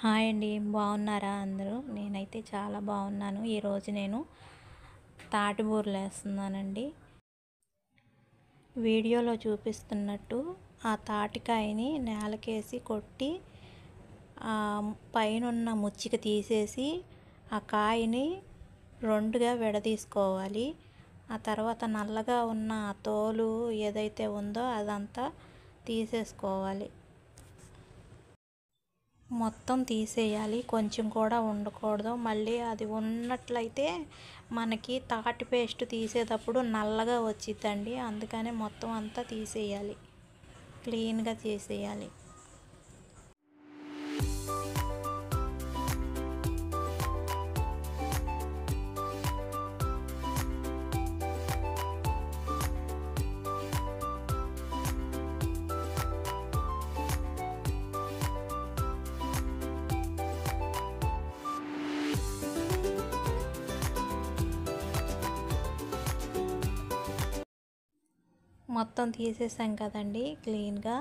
Hi అండి, బాగున్నారా అందరూ? నేనైతే చాలా బాగున్నాను. ఈరోజు నేను తాటి బూరెలు వేస్తున్నానండి. వీడియోలో చూపిస్తున్నట్టు ఆ తాటికాయని నేలకేసి కొట్టి ఆ పైనున్న ముచ్చిక తీసేసి ఆ కాయని రెండుగా విడదీసుకోవాలి. ఆ తర్వాత నల్లగా ఉన్న ఆ తోలు ఏదైతే ఉందో అదంతా తీసేసుకోవాలి. మొత్తం తీసేయాలి, కొంచెం కూడా ఉండకూడదు. మళ్ళీ అది ఉన్నట్లయితే మనకి తాటి పేస్ట్ తీసేటప్పుడు నల్లగా వచ్చిద్దండి. అందుకనే మొత్తం అంతా తీసేయాలి, క్లీన్గా చేసేయాలి. మొత్తం తీసేసాం కదండి క్లీన్గా.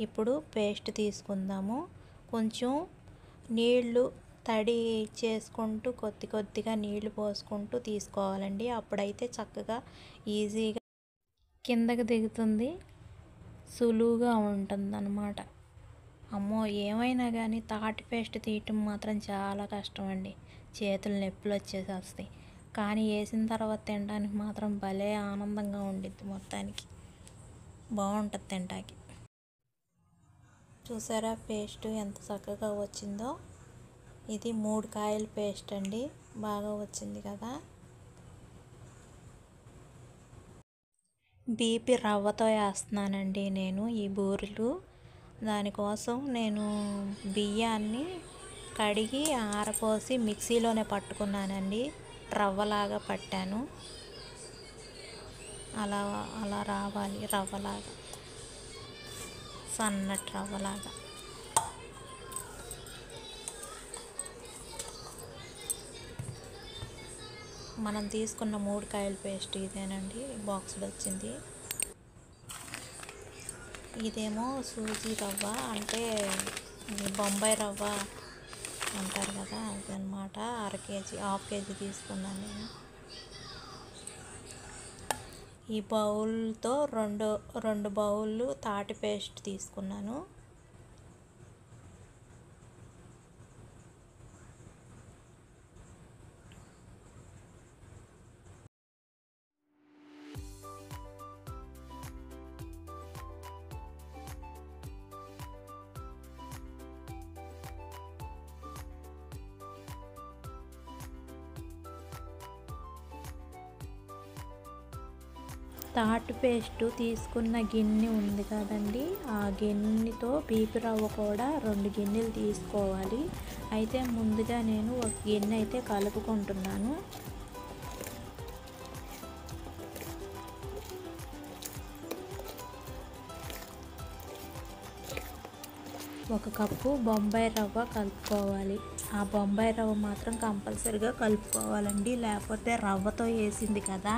ఇప్పుడు పేస్ట్ తీసుకుందాము. కొంచెం నీళ్ళు తడి చేసుకుంటూ కొద్ది కొద్దిగా నీళ్లు పోసుకుంటూ తీసుకోవాలండి. అప్పుడైతే చక్కగా ఈజీగా కిందకి దిగుతుంది, సులువుగా ఉంటుందన్నమాట. అమ్మో, ఏమైనా కానీ తాటి పేస్ట్ తీయటం మాత్రం చాలా కష్టం అండి. చేతులు నొప్పులు వచ్చేసేస్తాయి. కానీ వేసిన తర్వాత తినడానికి మాత్రం భలే ఆనందంగా ఉండిద్ది. మొత్తానికి బాగుంటుంది తింటాకి. చూసారా పేస్ట్ ఎంత చక్కగా వచ్చిందో? ఇది 3 కాయల పేస్ట్ అండి, బాగా వచ్చింది కదా. బీపీ రవ్వతో వేస్తున్నానండి నేను ఈ బూరెలు. దానికోసం నేను బియ్యాన్ని కడిగి ఆరపోసి మిక్సీలోనే పట్టుకున్నానండి. రవ్వలాగా పట్టాను. అలా అలా రావాలి, రవ్వలాగా, సన్నటి రవ్వలాగా. మనం తీసుకున్న 3 కాయల పేస్ట్ ఇదేనండి, బాక్స్లో వచ్చింది. ఇదేమో సూజీ రవ్వ, అంటే బొంబాయి రవ్వ అంటారు కదా, అదనమాట. హాఫ్ కేజీ తీసుకున్నాను నేను. ఈ బౌల్తో రెండు బౌళ్ళు తాటి పేస్ట్ తీసుకున్నాను. తాటి పేస్ట్ తీసుకున్న గిన్నె ఉంది కదండి, ఆ గిన్నెతో బీపీ రవ్వ కూడా 2 గిన్నెలు తీసుకోవాలి. అయితే ముందుగా నేను ఒక గిన్నె అయితే కలుపుకుంటున్నాను. ఒక కప్పు బొంబాయి రవ్వ కలుపుకోవాలి. ఆ బొంబాయి రవ్వ మాత్రం కంపల్సరిగా కలుపుకోవాలండి, లేకపోతే రవ్వతో వేసింది కదా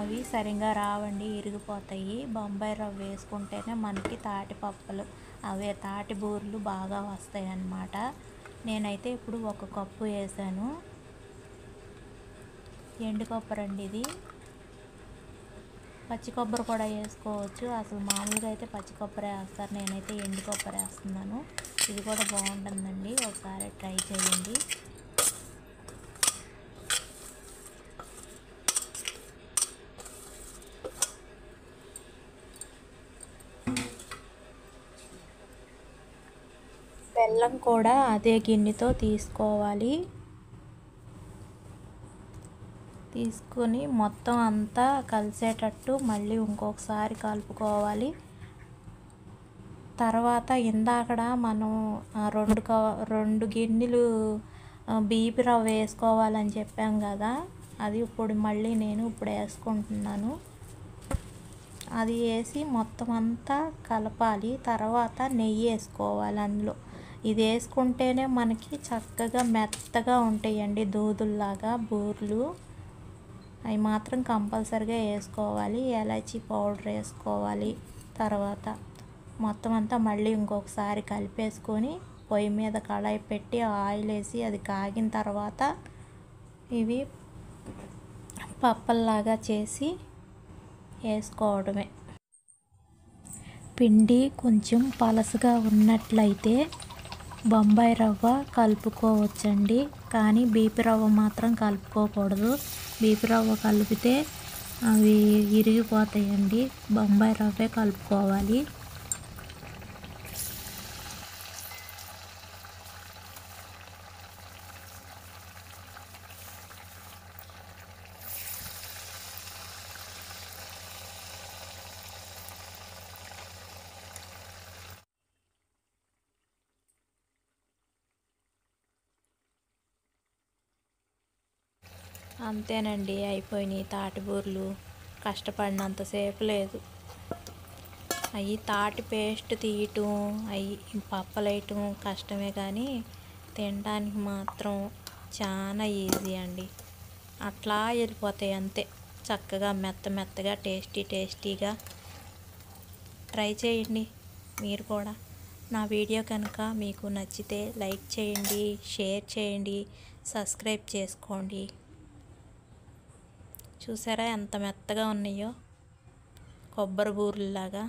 అవి సరిగా రావండి, ఇరిగిపోతాయి. బొంబాయి రవ్వ వేసుకుంటేనే మనకి తాటి పప్పలు, అవే తాటి బూరెలు బాగా వస్తాయి అన్నమాట. నేనైతే ఇప్పుడు 1 కప్పు వేసాను. ఎండు కొబ్బరి అండి ఇది. పచ్చి కొబ్బరి కూడా వేసుకోవచ్చు, అసలు మామూలుగా అయితే పచ్చి కొబ్బరి వేస్తారు. నేనైతే ఎండు కొబ్బరి వేస్తున్నాను. ఇది కూడా బాగుంటుందండి, ఒకసారి ట్రై చేయండి. బెల్లం కూడా అదే గిన్నెతో తీసుకోవాలి. తీసుకొని మొత్తం అంతా కలిసేటట్టు మళ్ళీ ఇంకొకసారి కలుపుకోవాలి. తర్వాత ఇందాకడ మనం 2 గిన్నెలు బీపీ రవ్వ వేసుకోవాలని చెప్పాం కదా, అది ఇప్పుడు మళ్ళీ నేను వేసుకుంటున్నాను. అది వేసి మొత్తం అంతా కలపాలి. తర్వాత నెయ్యి వేసుకోవాలి అందులో. ఇది వేసుకుంటేనే మనకి చక్కగా మెత్తగా ఉంటాయండి, దూదుల్లాగా బూరెలు. అవి మాత్రం కంపల్సరిగా వేసుకోవాలి. ఇలాచీ పౌడర్ వేసుకోవాలి. తర్వాత మొత్తం అంతా మళ్ళీ ఇంకొకసారి కలిపేసుకొని పొయ్యి మీద కళాయి పెట్టి ఆయిల్ వేసి అది కాగిన తర్వాత ఇవి పప్పల్లాగా చేసి వేసుకోవడమే. పిండి కొంచెం పలసగా ఉన్నట్లయితే బొంబాయి రవ్వ కలుపుకోవచ్చండి, కానీ బీపీ రవ్వ మాత్రం కలుపుకోకూడదు. బీపీ రవ్వ కలిపితే అవి ఇరిగిపోతాయండి. బొంబాయి రవ్వే కలుపుకోవాలి. అంతేనండి, అయిపోయినాయి తాటిబూరలు. కష్టపడినంతసేపు లేదు. అవి తాటి పేస్ట్ తీయటం, అవి పప్పలేయటం కష్టమే, కానీ తినడానికి మాత్రం చాలా ఈజీ అండి. అట్లా వెళ్ళిపోతాయి అంతే, చక్కగా మెత్తగా టేస్టీగా. ట్రై చేయండి మీరు కూడా. నా వీడియో కనుక మీకు నచ్చితే లైక్ చేయండి, షేర్ చేయండి, సబ్స్క్రైబ్ చేసుకోండి. చూసారా ఎంత మెత్తగా ఉన్నాయో, కొబ్బరి బూరెల్లాగా.